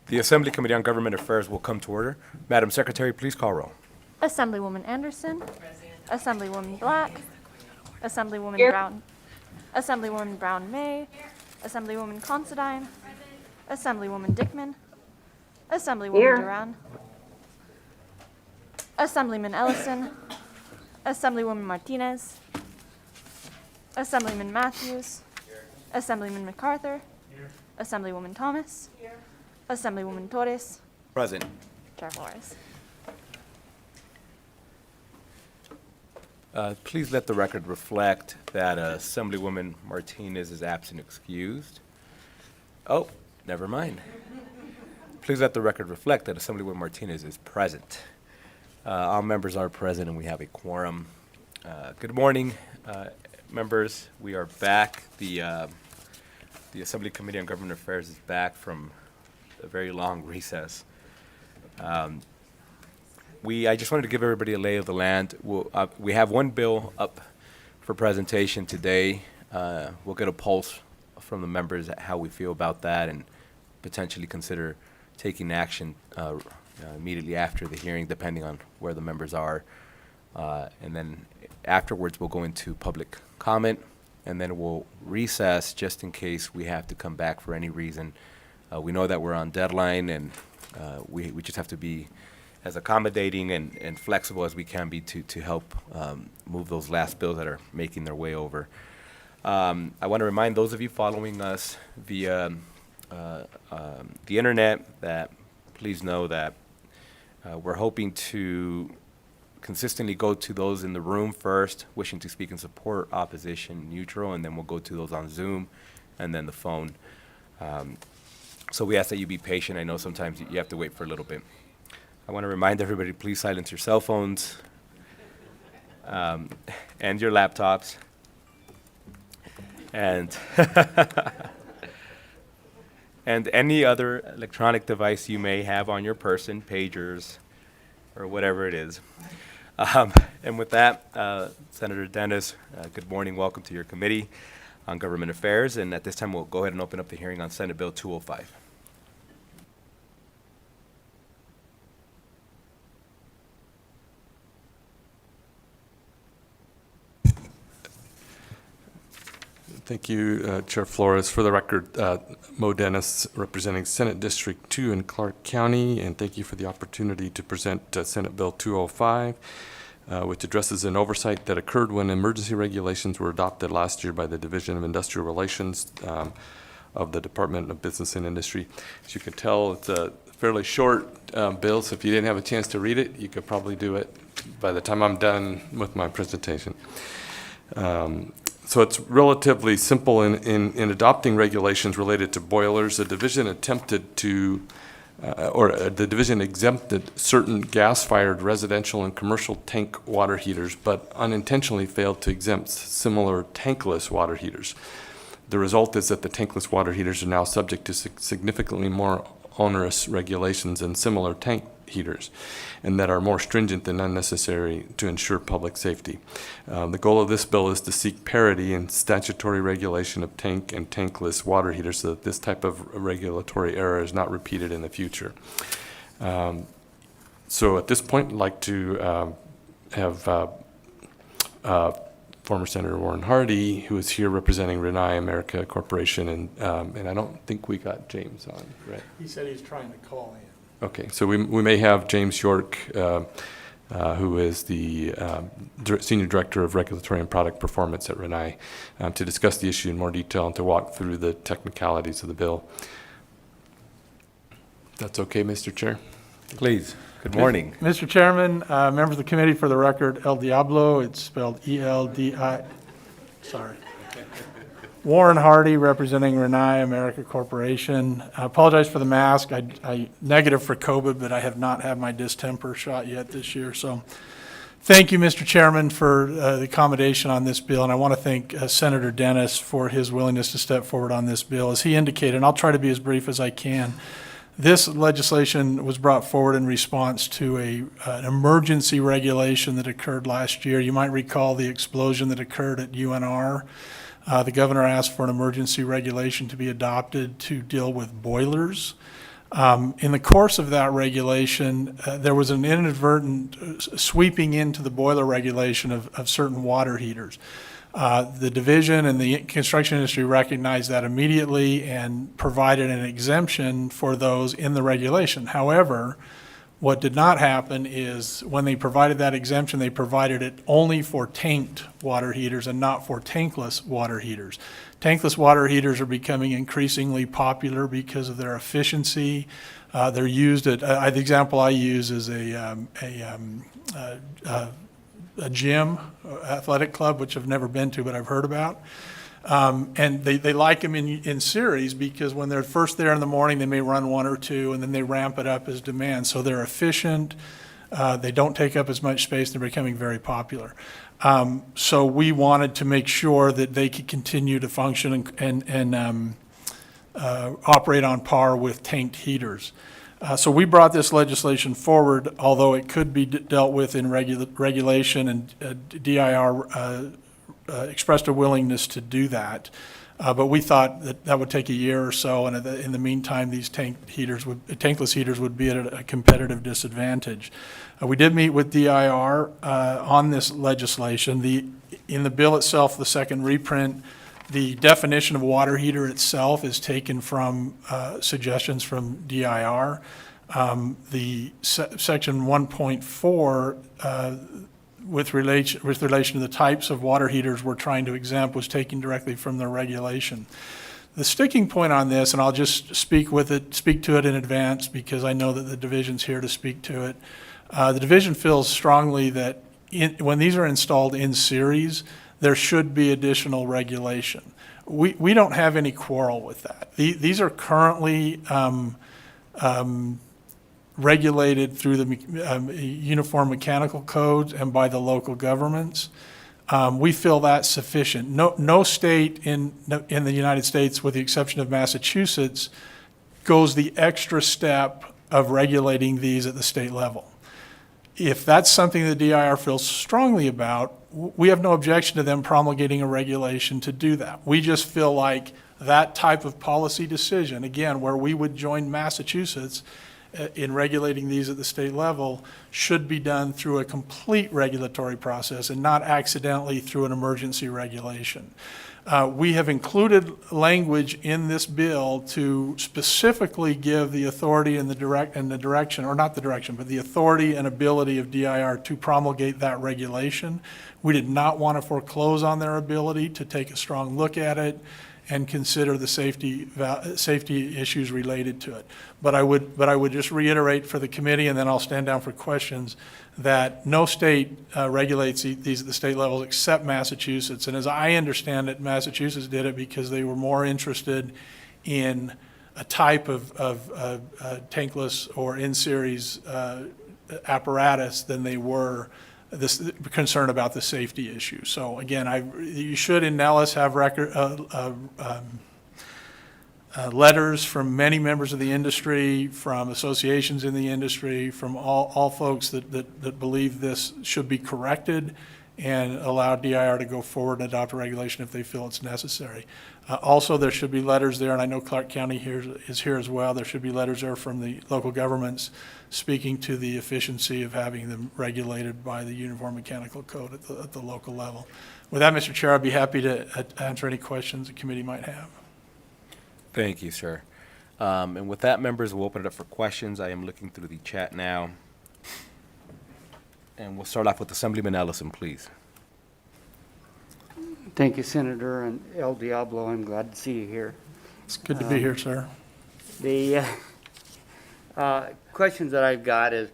The Assembly Committee on Government Affairs will come to order. Madam Secretary, please call roll. Assemblywoman Anderson. Assemblywoman Black. Assemblywoman Here. Brown. Assemblywoman Brown May. Assemblywoman Considine. Assemblywoman Dickman. Assemblywoman Here. Duran. Assemblyman Ellison. Assemblywoman Martinez. Assemblyman Matthews. Assemblyman MacArthur. Assemblywoman Thomas. Assemblywoman Torres. Present. Chair Flores. Please let the record reflect that Assemblywoman Martinez is absent excused. Oh, never mind. Please let the record reflect that Assemblywoman Martinez is present. All members are present and we have a quorum. Good morning, members. We are back. The Assembly Committee on Government Affairs is back from a very long recess. I just wanted to give everybody a lay of the land. We have one bill up for presentation today. We'll get a pulse from the members at how we feel about that and potentially consider taking action immediately after the hearing, depending on where the members are. And then afterwards, we'll go into public comment, and then we'll recess just in case we have to come back for any reason. We know that we're on deadline, and we just have to be as accommodating and flexible as we can be to help move those last bills that are making their way over. I want to remind those of you following us via the internet that please know that we're hoping to consistently go to those in the room first, wishing to speak in support, opposition, neutral, and then we'll go to those on Zoom and then the phone. So we ask that you be patient. I know sometimes you have to wait for a little bit. I want to remind everybody, please silence your cell phones and your laptops. And and any other electronic device you may have on your person, pagers, or whatever it is. And with that, Senator Dennis, good morning. Welcome to your Committee on Government Affairs. And at this time, we'll go ahead and open up the hearing on Senate Bill 205. Thank you, Chair Flores. For the record, Mo Dennis, representing Senate District 2 in Clark County, and thank you for the opportunity to present Senate Bill 205, which addresses an oversight that occurred when emergency regulations were adopted last year by the Division of Industrial Relations of the Department of Business and Industry. As you can tell, it's a fairly short bill, so if you didn't have a chance to read it, you could probably do it by the time I'm done with my presentation. So it's relatively simple in adopting regulations related to boilers. The division attempted to, the division exempted certain gas-fired residential and commercial tank water heaters, but unintentionally failed to exempt similar tankless water heaters. The result is that the tankless water heaters are now subject to significantly more onerous regulations than similar tank heaters, and that are more stringent than unnecessary to ensure public safety. The goal of this bill is to seek parity in statutory regulation of tank and tankless water heaters so that this type of regulatory error is not repeated in the future. So at this point, I'd like to have former Senator Warren Hardy, who is here representing Renai America Corporation, and I don't think we got James on, right? He said he's trying to call in. Okay, so we may have James York, who is the Senior Director of Regulatory and Product Performance at Renai, to discuss the issue in more detail and to walk through the technicalities of the bill. That's okay, Mr. Chair? Please. Good morning. Mr. Chairman, members of the committee, for the record, El Diablo, it's spelled E-L-D-I, sorry. Warren Hardy, representing Renai America Corporation. I apologize for the mask. I negative for COVID, but I have not had my distemper shot yet this year. So thank you, Mr. Chairman, for the accommodation on this bill. And I want to thank Senator Dennis for his willingness to step forward on this bill. As he indicated, and I'll try to be as brief as I can, this legislation was brought forward in response to an emergency regulation that occurred last year. You might recall the explosion that occurred at UNR. The governor asked for an emergency regulation to be adopted to deal with boilers. In the course of that regulation, there was an inadvertent sweeping into the boiler regulation of certain water heaters. The division and the construction industry recognized that immediately and provided an exemption for those in the regulation. However, what did not happen is when they provided that exemption, they provided it only for tanked water heaters and not for tankless water heaters. Tankless water heaters are becoming increasingly popular because of their efficiency. They're used at, the example I use is a gym, athletic club, which I've never been to, but I've heard about. And they like them in series because when they're first there in the morning, they may run one or two, and then they ramp it up as demand. So they're efficient. They don't take up as much space. They're becoming very popular. So we wanted to make sure that they could continue to function and operate on par with tanked heaters. So we brought this legislation forward, although it could be dealt with in regulation, and DIR expressed a willingness to do that. But we thought that would take a year or so, and in the meantime, these tankless heaters would be at a competitive disadvantage. We did meet with DIR on this legislation. In the bill itself, the second reprint, the definition of water heater itself is taken from suggestions from DIR. The section 1.4 with relation to the types of water heaters we're trying to exempt was taken directly from the regulation. The sticking point on this, and I'll just speak to it in advance because I know that the division's here to speak to it. The division feels strongly that when these are installed in series, there should be additional regulation. We don't have any quarrel with that. These are currently regulated through the uniform mechanical codes and by the local governments. We feel that's sufficient. No state in the United States, with the exception of Massachusetts, goes the extra step of regulating these at the state level. If that's something the DIR feels strongly about, we have no objection to them promulgating a regulation to do that. We just feel like that type of policy decision, again, where we would join Massachusetts in regulating these at the state level, should be done through a complete regulatory process and not accidentally through an emergency regulation. We have included language in this bill to specifically give the authority and the direction, or not the direction, but the authority and ability of DIR to promulgate that regulation. We did not want to foreclose on their ability to take a strong look at it and consider the safety issues related to it. But I would just reiterate for the committee, and then I'll stand down for questions, that no state regulates these at the state level except Massachusetts. And as I understand it, Massachusetts did it because they were more interested in a type of tankless or in-series apparatus than they were concerned about the safety issue. So again, you should in Nellis have letters from many members of the industry, from associations in the industry, from all folks that believe this should be corrected and allow DIR to go forward and adopt a regulation if they feel it's necessary. Also, there should be letters there, and I know Clark County is here as well. There should be letters there from the local governments speaking to the efficiency of having them regulated by the Uniform Mechanical Code at the local level. With that, Mr. Chair, I'd be happy to answer any questions the committee might have. Thank you, sir. And with that, members, we'll open it up for questions. I am looking through the chat now. And we'll start off with Assemblyman Ellison, please. Thank you, Senator, and El Diablo, I'm glad to see you here. It's good to be here, sir. The questions that I've got is,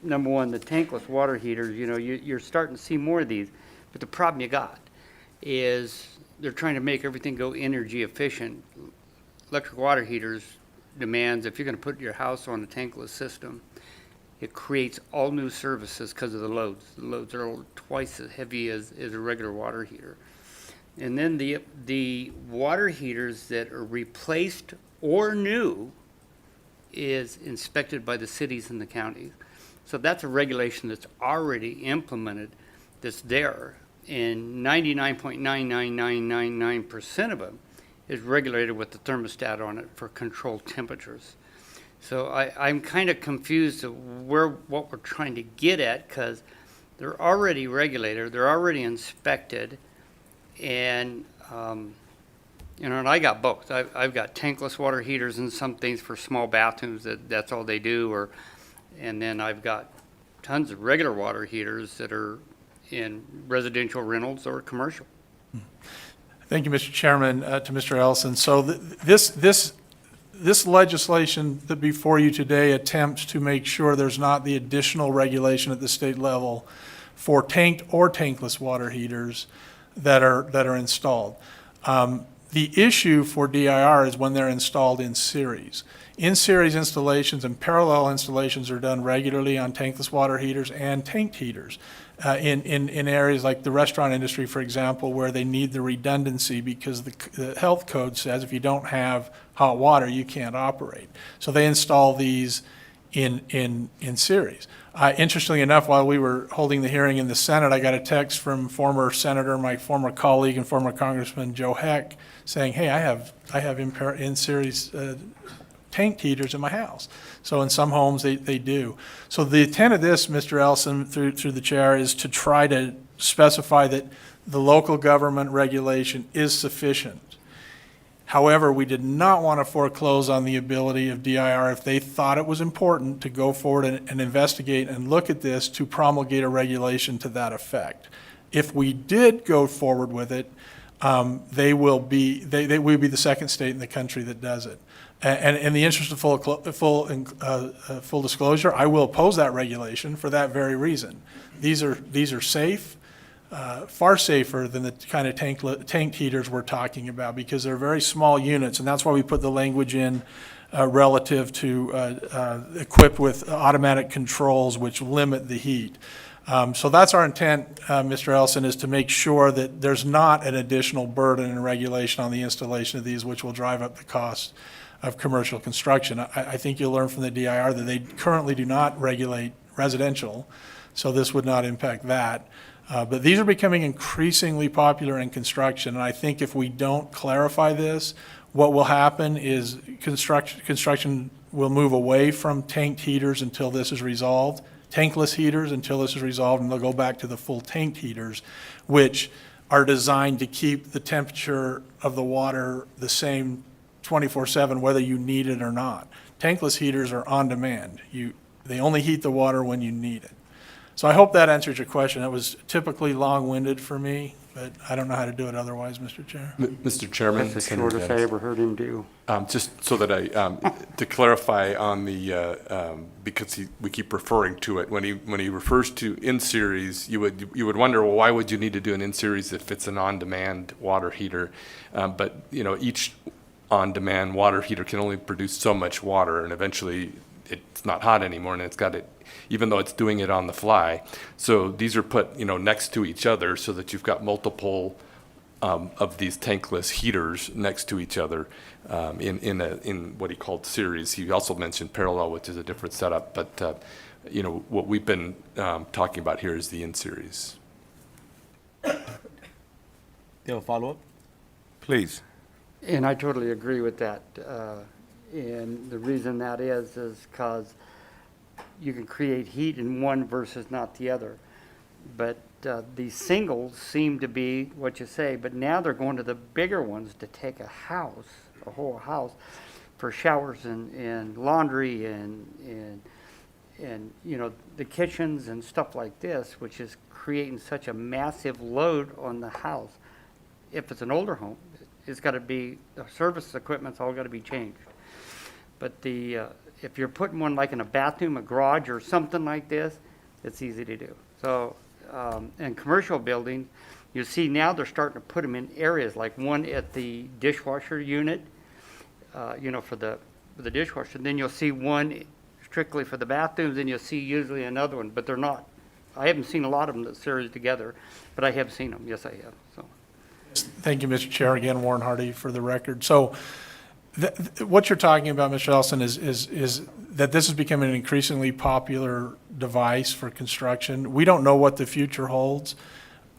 number one, the tankless water heaters, you're starting to see more of these, but the problem you got is they're trying to make everything go energy efficient. Electric water heaters demands, if you're going to put your house on a tankless system, it creates all new services because of the loads. The loads are twice as heavy as a regular water heater. And then the water heaters that are replaced or new is inspected by the cities and the counties. So that's a regulation that's already implemented, that's there. And 99.99999% of them is regulated with the thermostat on it for controlled temperatures. So I'm kind of confused of what we're trying to get at, because they're already regulated, they're already inspected, and, and I got both. I've got tankless water heaters and some things for small bathrooms that's all they do, and then I've got tons of regular water heaters that are in residential rentals or commercial. Thank you, Mr. Chairman. To Mr. Ellison. So this legislation that before you today attempts to make sure there's not the additional regulation at the state level for tanked or tankless water heaters that are installed. The issue for DIR is when they're installed in series. In-series installations and parallel installations are done regularly on tankless water heaters and tanked heaters. In areas like the restaurant industry, for example, where they need the redundancy because the health code says if you don't have hot water, you can't operate. So they install these in series. Interestingly enough, while we were holding the hearing in the Senate, I got a text from former Senator, my former colleague and former Congressman Joe Heck, saying, "Hey, I have in-series tanked heaters in my house." So in some homes, they do. So the intent of this, Mr. Ellison, through the chair, is to try to specify that the local government regulation is sufficient. However, we did not want to foreclose on the ability of DIR, if they thought it was important, to go forward and investigate and look at this to promulgate a regulation to that effect. If we did go forward with it, they will be the second state in the country that does it. And in the interest of full disclosure, I will oppose that regulation for that very reason. These are safe, far safer than the kind of tanked heaters we're talking about, because they're very small units, and that's why we put the language in relative to equipped with automatic controls which limit the heat. So that's our intent, Mr. Ellison, is to make sure that there's not an additional burden and regulation on the installation of these, which will drive up the cost of commercial construction. I think you'll learn from the DIR that they currently do not regulate residential, so this would not impact that. But these are becoming increasingly popular in construction, and I think if we don't clarify this, what will happen is construction will move away from tanked heaters until this is resolved, tankless heaters until this is resolved, and they'll go back to the full tanked heaters, which are designed to keep the temperature of the water the same 24/7, whether you need it or not. Tankless heaters are on demand. They only heat the water when you need it. So I hope that answers your question. It was typically long-winded for me, but I don't know how to do it otherwise, Mr. Chair. Mr. Chairman. That's the shortest I ever heard him do. Just so that to clarify on the, because we keep referring to it, when he refers to in-series, you would wonder, well, why would you need to do an in-series if it's an on-demand water heater? But, each on-demand water heater can only produce so much water, and eventually it's not hot anymore, and it's got it, even though it's doing it on the fly. So these are put, next to each other so that you've got multiple of these tankless heaters next to each other in what he called series. He also mentioned parallel, which is a different setup, but what we've been talking about here is the in-series. You have a follow-up? Please. And I totally agree with that. And the reason that is because you can create heat in one versus not the other. But these singles seem to be what you say, but now they're going to the bigger ones to take a whole house, for showers and laundry and the kitchens and stuff like this, which is creating such a massive load on the house. If it's an older home, it's got to be, the service equipment's all got to be changed. But if you're putting one like in a bathroom, a garage, or something like this, it's easy to do. So, in commercial buildings, you see now they're starting to put them in areas, like one at the dishwasher unit, for the dishwasher. Then you'll see one strictly for the bathrooms, and you'll see usually another one, but they're not. I haven't seen a lot of them that series together, but I have seen them. Yes, I have. So. Thank you, Mr. Chair. Again, Warren Hardy for the record. So what you're talking about, Mr. Ellison, is that this is becoming an increasingly popular device for construction. We don't know what the future holds.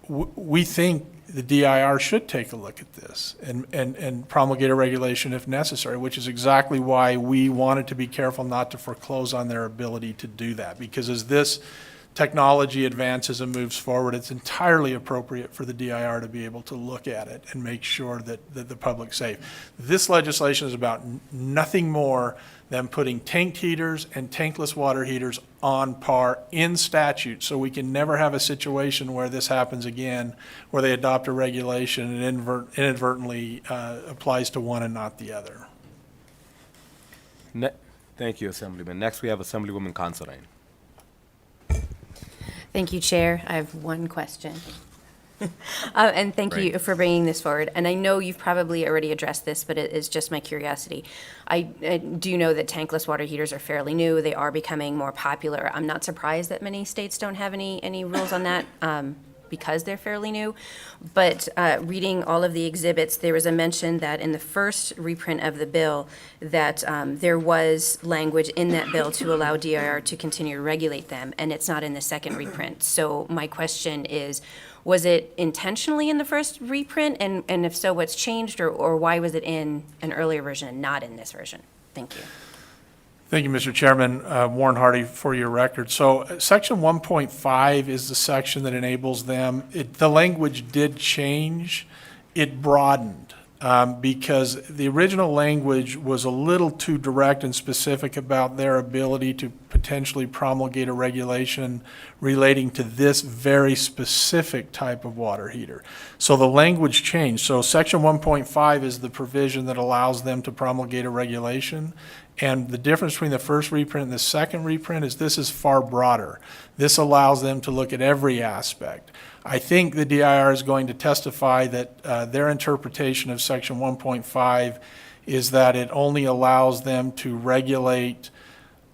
we think the DIR should take a look at this and promulgate a regulation if necessary, which is exactly why we wanted to be careful not to foreclose on their ability to do that. Because as this technology advances and moves forward, it's entirely appropriate for the DIR to be able to look at it and make sure that the public's safe. This legislation is about nothing more than putting tanked heaters and tankless water heaters on par in statute, so we can never have a situation where this happens again, where they adopt a regulation and inadvertently applies to one and not the other. Thank you, Assemblyman. Next, we have Assemblywoman Considine. Thank you, Chair. I have one question. And thank you for bringing this forward. And I know you've probably already addressed this, but it is just my curiosity. I do know that tankless water heaters are fairly new. They are becoming more popular. I'm not surprised that many states don't have any rules on that because they're fairly new. But reading all of the exhibits, there was a mention that in the first reprint of the bill that there was language in that bill to allow DIR to continue to regulate them, and it's not in the second reprint. So my question is, was it intentionally in the first reprint? And if so, what's changed, or why was it in an earlier version and not in this version? Thank you. Thank you, Mr. Chairman. Warren Hardy for your record. So Section 1.5 is the section that enables them. The language did change. It broadened because the original language was a little too direct and specific about their ability to potentially promulgate a regulation relating to this very specific type of water heater. So the language changed. So Section 1.5 is the provision that allows them to promulgate a regulation. And the difference between the first reprint and the second reprint is this is far broader. This allows them to look at every aspect. I think the DIR is going to testify that their interpretation of Section 1.5 is that it only allows them to regulate,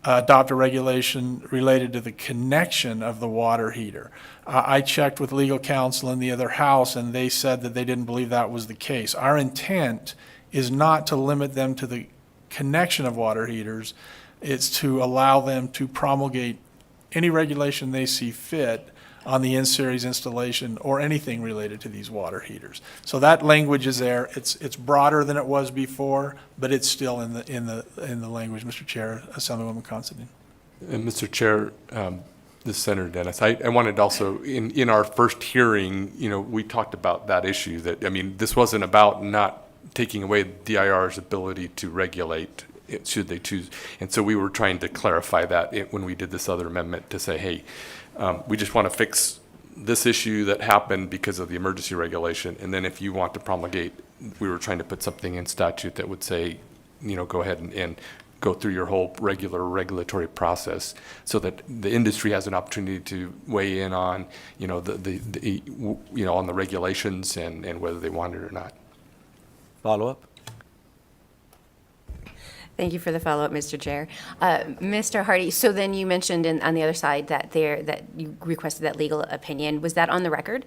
adopt a regulation related to the connection of the water heater. I checked with legal counsel in the other house, and they said that they didn't believe that was the case. Our intent is not to limit them to the connection of water heaters. It's to allow them to promulgate any regulation they see fit on the in-series installation or anything related to these water heaters. So that language is there. It's broader than it was before, but it's still in the language, Mr. Chair, Assemblywoman Considine. And Mr. Chair, this is Senator Dennis. I wanted also, in our first hearing, we talked about that issue that, this wasn't about not taking away DIR's ability to regulate it, should they choose. And so we were trying to clarify that when we did this other amendment to say, hey, we just want to fix this issue that happened because of the emergency regulation. And then if you want to promulgate, we were trying to put something in statute that would say, go ahead and go through your whole regular regulatory process so that the industry has an opportunity to weigh in on, on the regulations and whether they want it or not. Follow-up? Thank you for the follow-up, Mr. Chair. Mr. Hardy, so then you mentioned on the other side that you requested that legal opinion. Was that on the record?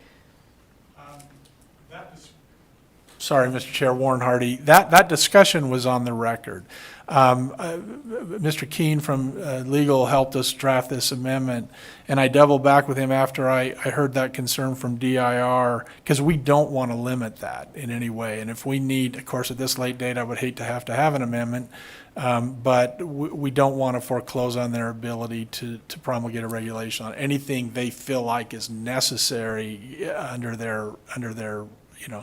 Sorry, Mr. Chair, Warren Hardy. That discussion was on the record. Mr. Keene from legal helped us draft this amendment, and I doubled back with him after I heard that concern from DIR, because we don't want to limit that in any way. And if we need, of course, at this late date, I would hate to have an amendment, but we don't want to foreclose on their ability to promulgate a regulation on anything they feel like is necessary under their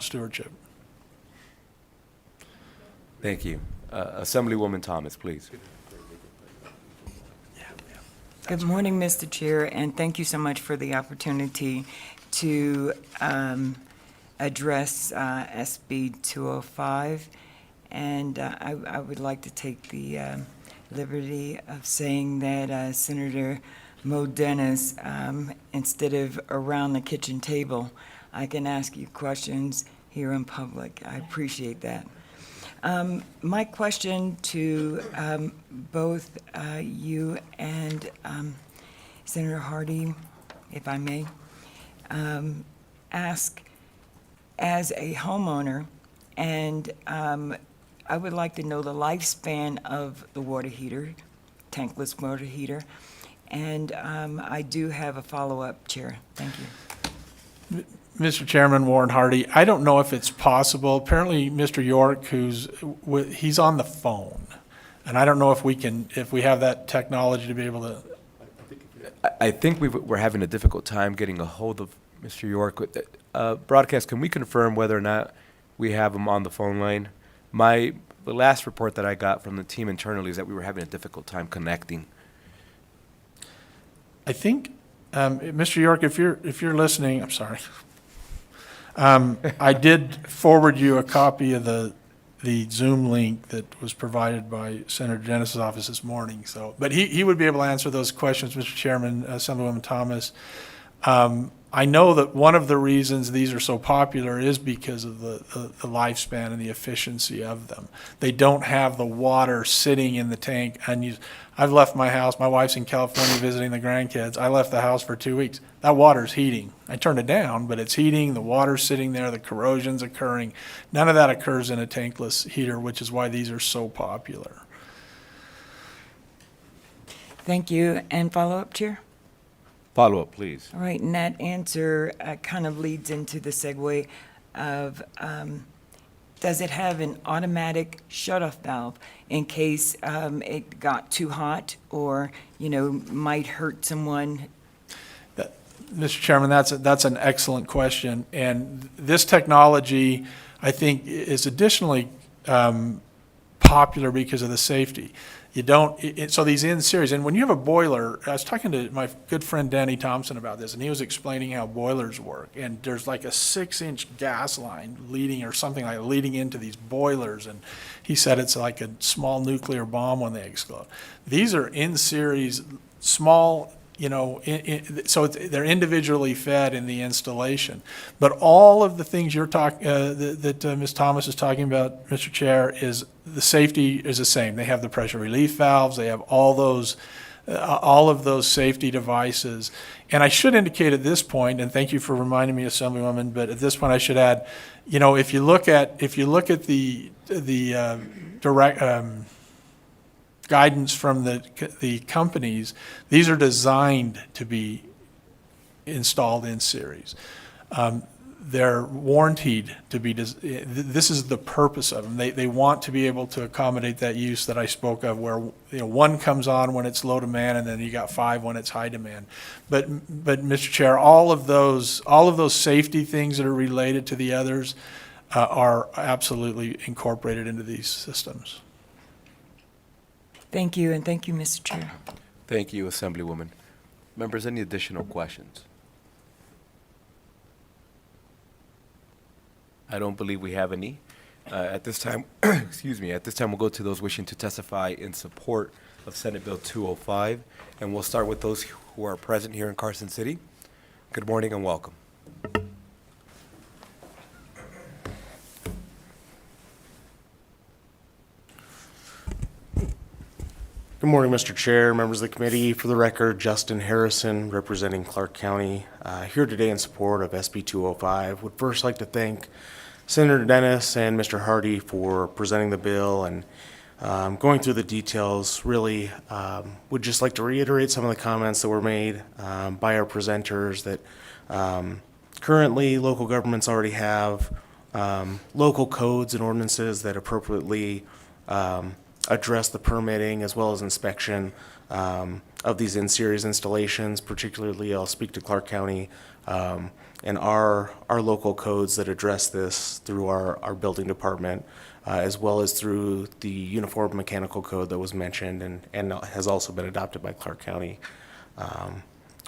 stewardship. Thank you. Assemblywoman Thomas, please. Good morning, Mr. Chair, and thank you so much for the opportunity to address SB 205. And I would like to take the liberty of saying that Senator Mo Dennis, instead of around the kitchen table, I can ask you questions here in public. I appreciate that. My question to both you and Senator Hardy, if I may, ask as a homeowner, and I would like to know the lifespan of the water heater, tankless water heater, and I do have a follow-up, Chair. Thank you. Mr. Chairman, Warren Hardy, I don't know if it's possible. Apparently, Mr. York, he's on the phone. And I don't know if we have that technology to be able to. I think we're having a difficult time getting a hold of Mr. York. Broadcast, can we confirm whether or not we have him on the phone line? The last report that I got from the team internally is that we were having a difficult time connecting. I think, Mr. York, if you're listening, I'm sorry. I did forward you a copy of the Zoom link that was provided by Senator Dennis's office this morning. So, but he would be able to answer those questions, Mr. Chairman, Assemblywoman Thomas. I know that one of the reasons these are so popular is because of the lifespan and the efficiency of them. They don't have the water sitting in the tank unused. I've left my house. My wife's in California visiting the grandkids. I left the house for 2 weeks. That water's heating. I turned it down, but it's heating. The water's sitting there. The corrosion's occurring. None of that occurs in a tankless heater, which is why these are so popular. Thank you. And follow-up, Chair? Follow-up, please. All right, and that answer kind of leads into the segue of, does it have an automatic shut-off valve in case it got too hot or, might hurt someone? Mr. Chairman, that's an excellent question. And this technology, I think, is additionally popular because of the safety. You don't, so these in series, and when you have a boiler, I was talking to my good friend Danny Thompson about this, and he was explaining how boilers work. And there's like a 6-inch gas line leading into these boilers. And he said it's like a small nuclear bomb when they explode. These are in series, small, so they're individually fed in the installation. But all of the things you're talking, that Ms. Thomas is talking about, Mr. Chair, is the safety is the same. They have the pressure relief valves. They have all of those safety devices. And I should indicate at this point, and thank you for reminding me, Assemblywoman, but at this point I should add, if you look at the direct guidance from the companies, these are designed to be installed in series. They're warranted to be, this is the purpose of them. They want to be able to accommodate that use that I spoke of where one comes on when it's low demand and then you got 5 when it's high demand. But Mr. Chair, all of those safety things that are related to the others are absolutely incorporated into these systems. Thank you, and thank you, Mr. Chair. Thank you, Assemblywoman. Members, any additional questions? I don't believe we have any. At this time, at this time we'll go to those wishing to testify in support of Senate Bill 205, and we'll start with those who are present here in Carson City. Good morning and welcome. Good morning, Mr. Chair, members of the committee. For the record, Justin Harrison, representing Clark County, here today in support of SB 205. Would first like to thank Senator Dennis and Mr. Hardy for presenting the bill and going through the details. Really would just like to reiterate some of the comments that were made by our presenters that currently local governments already have local codes and ordinances that appropriately address the permitting as well as inspection of these in-series installations. Particularly, I'll speak to Clark County and our local codes that address this through our building department, as well as through the Uniform Mechanical Code that was mentioned and has also been adopted by Clark County.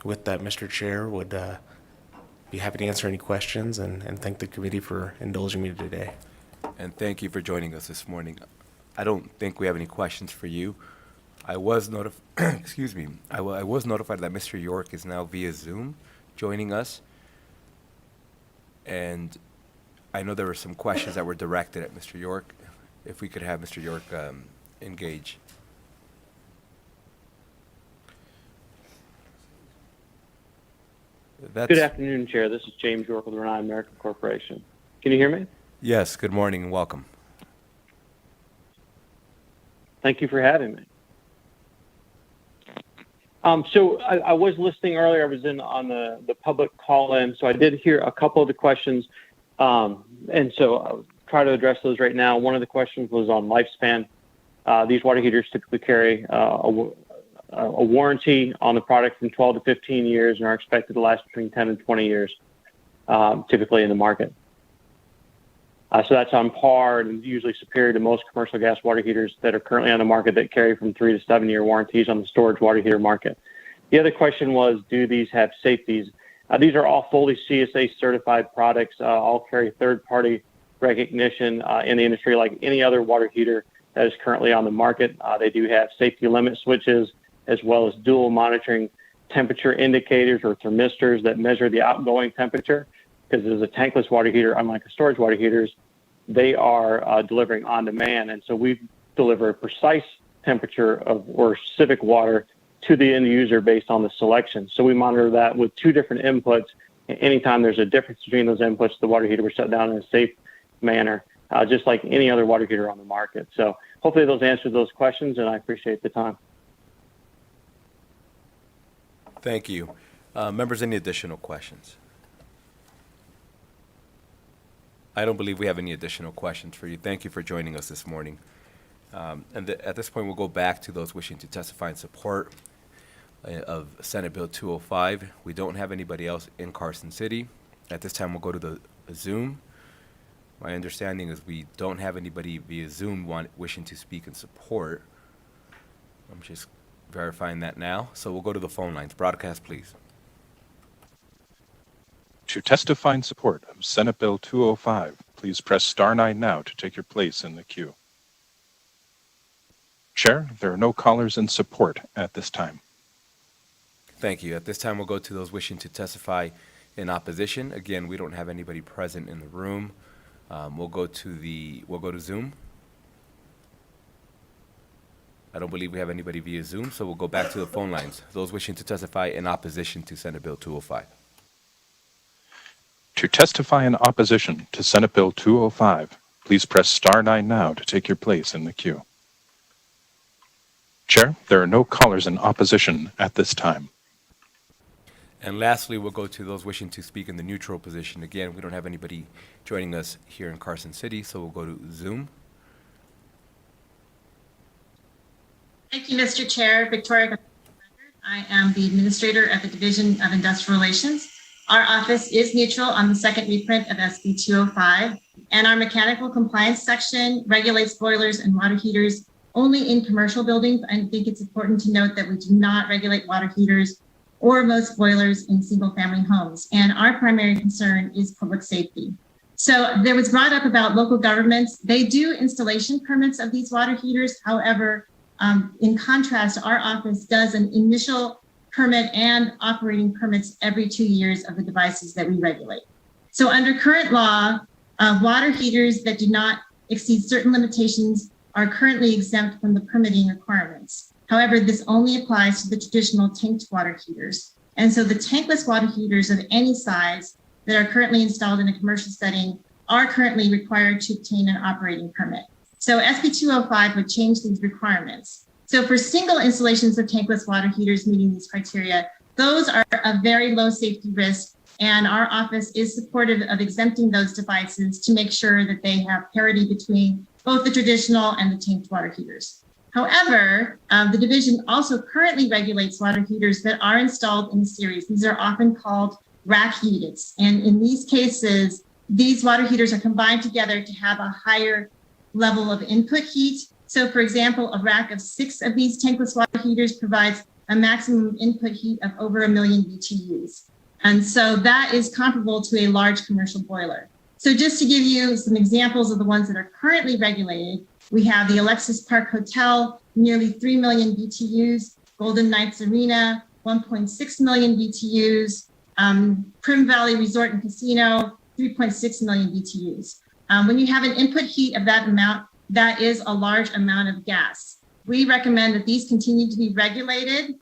With that, Mr. Chair, would be happy to answer any questions and thank the committee for indulging me today. And thank you for joining us this morning. I don't think we have any questions for you. I was excuse me. I was notified that Mr. York is now via Zoom joining us. And I know there were some questions that were directed at Mr. York. If we could have Mr. York engage. Good afternoon, Chair. This is James York with Renai American Corporation. Can you hear me? Yes, good morning and welcome. Thank you for having me. So I was listening earlier. I was in on the public call-in, so I did hear a couple of the questions, and so I'll try to address those right now. One of the questions was on lifespan. These water heaters typically carry a warranty on the product from 12 to 15 years and are expected to last between 10 and 20 years, typically in the market. So that's on par and usually superior to most commercial gas water heaters that are currently on the market that carry from 3 to 7 year warranties on the storage water heater market. The other question was, do these have safeties? These are all fully CSA certified products, all carry third-party recognition in the industry like any other water heater that is currently on the market. They do have safety limit switches as well as dual monitoring temperature indicators or thermistors that measure the outgoing temperature, because as a tankless water heater, unlike a storage water heaters, they are delivering on demand. And so we deliver a precise temperature or specific water to the end user based on the selection. So we monitor that with 2 different inputs. Anytime there's a difference between those inputs, the water heater will shut down in a safe manner, just like any other water heater on the market. So hopefully those answer those questions, and I appreciate the time. Thank you. Members, any additional questions? I don't believe we have any additional questions for you. Thank you for joining us this morning. At this point, we'll go back to those wishing to testify in support of Senate Bill 205. We don't have anybody else in Carson City. At this time, we'll go to the Zoom. My understanding is we don't have anybody via Zoom wishing to speak in support. I'm just verifying that now. So we'll go to the phone lines. Broadcast, please. To testify in support of Senate Bill 205, please press star 9 now to take your place in the queue. Chair, there are no callers in support at this time. Thank you. At this time, we'll go to those wishing to testify in opposition. Again, we don't have anybody present in the room. We'll go to Zoom. I don't believe we have anybody via Zoom, so we'll go back to the phone lines. Those wishing to testify in opposition to Senate Bill 205. To testify in opposition to Senate Bill 205, please press star 9 now to take your place in the queue. Chair, there are no callers in opposition at this time. And lastly, we'll go to those wishing to speak in the neutral position. Again, we don't have anybody joining us here in Carson City, so we'll go to Zoom. Thank you, Mr. Chair. Victoria, I am the administrator at the Division of Industrial Relations. Our office is neutral on the second reprint of SB 205, and our mechanical compliance section regulates boilers and water heaters only in commercial buildings. I think it's important to note that we do not regulate water heaters or most boilers in single-family homes, and our primary concern is public safety. So there was brought up about local governments. They do installation permits of these water heaters. However, in contrast, our office does an initial permit and operating permits every 2 years of the devices that we regulate. So under current law, water heaters that do not exceed certain limitations are currently exempt from the permitting requirements. However, this only applies to the traditional tanked water heaters. And so the tankless water heaters of any size that are currently installed in a commercial setting are currently required to obtain an operating permit. So SB 205 would change these requirements. So for single installations of tankless water heaters meeting these criteria, those are a very low safety risk, and our office is supportive of exempting those devices to make sure that they have parity between both the traditional and the tanked water heaters. However, the division also currently regulates water heaters that are installed in series. These are often called rack units. And in these cases, these water heaters are combined together to have a higher level of input heat. So for example, a rack of 6 of these tankless water heaters provides a maximum input heat of over 1 million BTUs. And so that is comparable to a large commercial boiler. So just to give you some examples of the ones that are currently regulated, we have the Alexis Park Hotel, nearly 3 million BTUs, Golden Knights Arena, 1.6 million BTUs, Prim Valley Resort and Casino, 3.6 million BTUs. When you have an input heat of that amount, that is a large amount of gas. We recommend that these continue to be regulated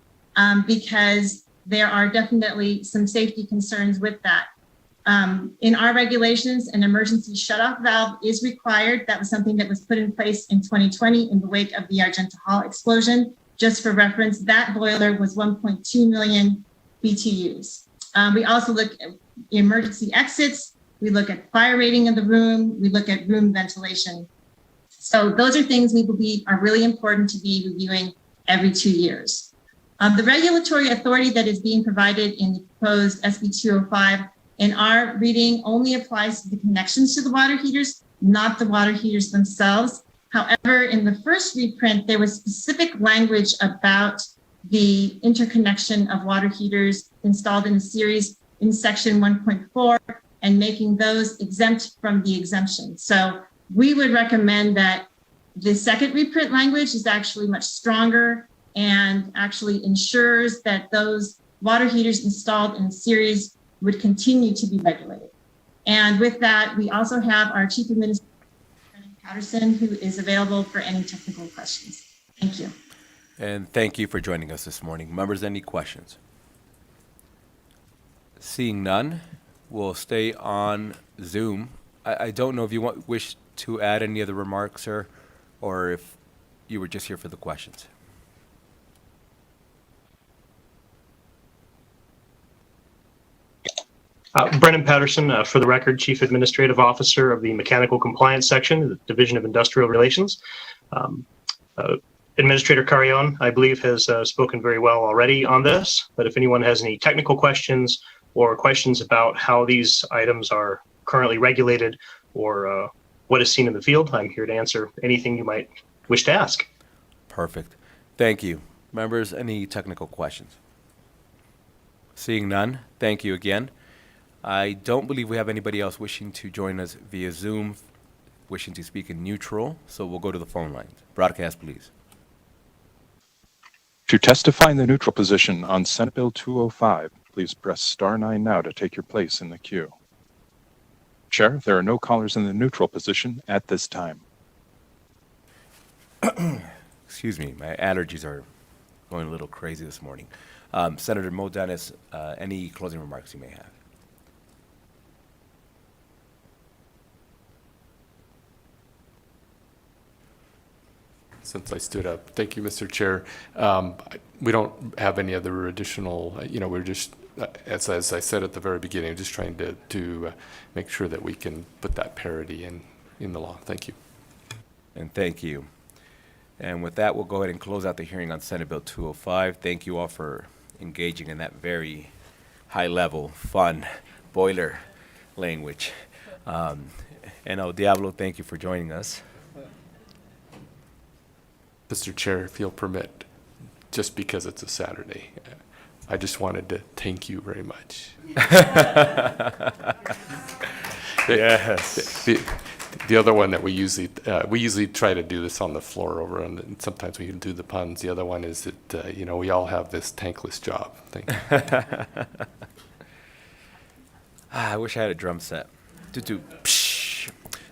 because there are definitely some safety concerns with that. In our regulations, an emergency shutoff valve is required. That was something that was put in place in 2020 in the wake of the Argenta Hall explosion, just for reference, that boiler was 1.2 million BTUs. We also look at emergency exits. We look at fire rating of the room. We look at room ventilation. So those are things we believe are really important to be reviewing every 2 years. The regulatory authority that is being provided in the proposed SB 205 in our reading only applies to the connections to the water heaters, not the water heaters themselves. However, in the first reprint, there was specific language about the interconnection of water heaters installed in a series in section 1.4 and making those exempt from the exemption. So we would recommend that the second reprint language is actually much stronger and actually ensures that those water heaters installed in series would continue to be regulated. And with that, we also have our Chief Administrator, Patterson, who is available for any technical questions. Thank you. And thank you for joining us this morning. Members, any questions? Seeing none, we'll stay on Zoom. I don't know if you wish to add any other remarks, sir, or if you were just here for the questions. Brennan Patterson, for the record, Chief Administrative Officer of the Mechanical Compliance Section, the Division of Industrial Relations. Administrator Carrion, I believe, has spoken very well already on this, but if anyone has any technical questions or questions about how these items are currently regulated or what is seen in the field, I'm here to answer anything you might wish to ask. Perfect. Thank you. Members, any technical questions? Seeing none, thank you again. I don't believe we have anybody else wishing to join us via Zoom, wishing to speak in neutral, so we'll go to the phone lines. Broadcast, please. To testify in the neutral position on Senate Bill 205, please press star 9 now to take your place in the queue. Chair, there are no callers in the neutral position at this time. Excuse me, my allergies are going a little crazy this morning. Senator Mo Dennis, any closing remarks you may have? Since I stood up. Thank you, Mr. Chair. We don't have any other additional, we're just, as I said at the very beginning, just trying to make sure that we can put that parity in the law. Thank you. And thank you. And with that, we'll go ahead and close out the hearing on Senate Bill 205. Thank you all for engaging in that very high-level, fun boiler language. And El Diablo, thank you for joining us. Mr. Chair, if you'll permit, just because it's a Saturday, I just wanted to thank you very much. Yes. The other one that we usually try to do this on the floor over, and sometimes we can do the puns. The other one is that, we all have this tankless job. Thank you. I wish I had a drum set.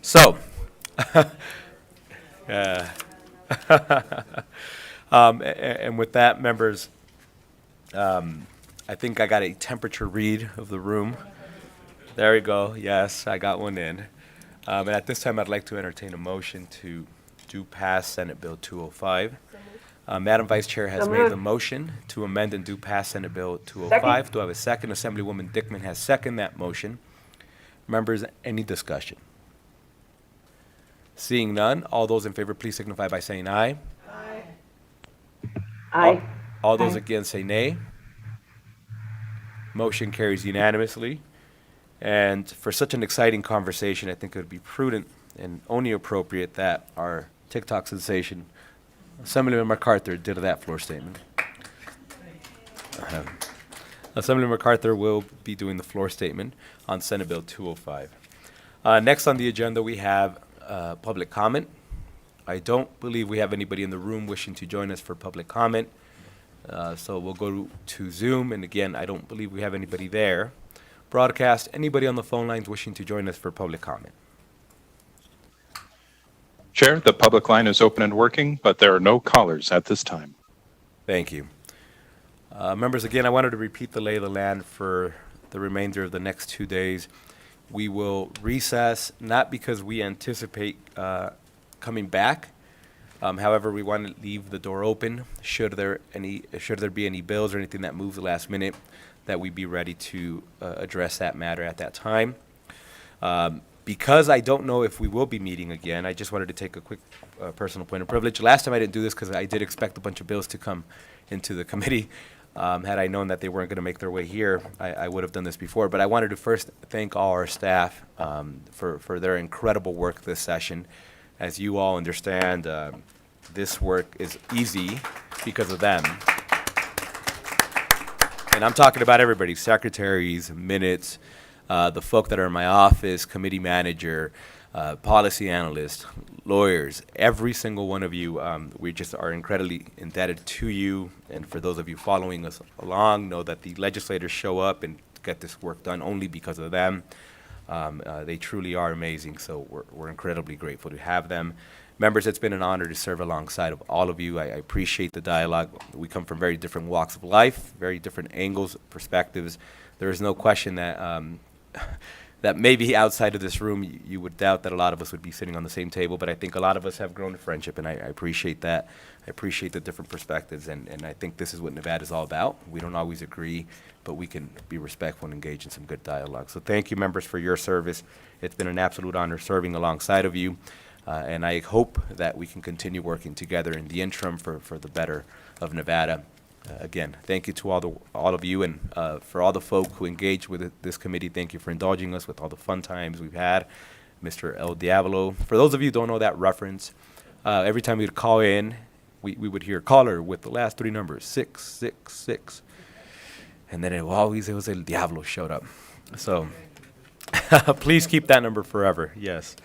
So, and with that, members, I think I got a temperature read of the room. There we go. Yes, I got one in. And at this time, I'd like to entertain a motion to do pass Senate Bill 205. Madam Vice Chair has made the motion to amend and do pass Senate Bill 205. Do I have a second? Assemblywoman Dickman has seconded that motion. Members, any discussion? Seeing none, all those in favor, please signify by saying aye. Aye. Aye. All those against say nay. Motion carries unanimously. And for such an exciting conversation, I think it would be prudent and only appropriate that our TikTok sensation, Assemblyman MacArthur, did that floor statement. Assemblyman MacArthur will be doing the floor statement on Senate Bill 205. Next on the agenda, we have public comment. I don't believe we have anybody in the room wishing to join us for public comment. So we'll go to Zoom, and again, I don't believe we have anybody there. Broadcast, anybody on the phone lines wishing to join us for public comment? Chair, the public line is open and working, but there are no callers at this time. Thank you. Members, again, I wanted to repeat the lay of the land for the remainder of the next 2 days. We will recess, not because we anticipate coming back, However, we want to leave the door open should there be any bills or anything that moves the last minute, that we be ready to address that matter at that time. Because I don't know if we will be meeting again, I just wanted to take a quick personal point of privilege. Last time I didn't do this because I did expect a bunch of bills to come into the committee. Had I known that they weren't going to make their way here, I would have done this before. But I wanted to first thank all our staff for their incredible work this session. As you all understand, this work is easy because of them. And I'm talking about everybody, secretaries, minutes, the folk that are in my office, committee manager, policy analyst, lawyers, every single one of you. We just are incredibly indebted to you. And for those of you following us along, know that the legislators show up and get this work done only because of them. They truly are amazing, so we're incredibly grateful to have them. Members, it's been an honor to serve alongside of all of you. I appreciate the dialogue. We come from very different walks of life, very different angles, perspectives. There is no question that that maybe outside of this room you would doubt that a lot of us would be sitting on the same table, but I think a lot of us have grown to friendship, and I appreciate that. I appreciate the different perspectives, and I think this is what Nevada is all about. We don't always agree, but we can be respectful and engage in some good dialogue. So thank you, members, for your service. It's been an absolute honor serving alongside of you, and I hope that we can continue working together in the interim for the better of Nevada. Again, thank you to all of you, and for all the folk who engaged with this committee, thank you for indulging us with all the fun times we've had. Mr. El Diablo, for those of you who don't know that reference, every time we'd call in, we would hear caller with the last three numbers, 666. And then it was El Diablo showed up. So please keep that number forever, yes.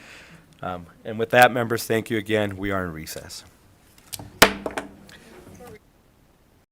And with that, members, thank you again. We are in recess.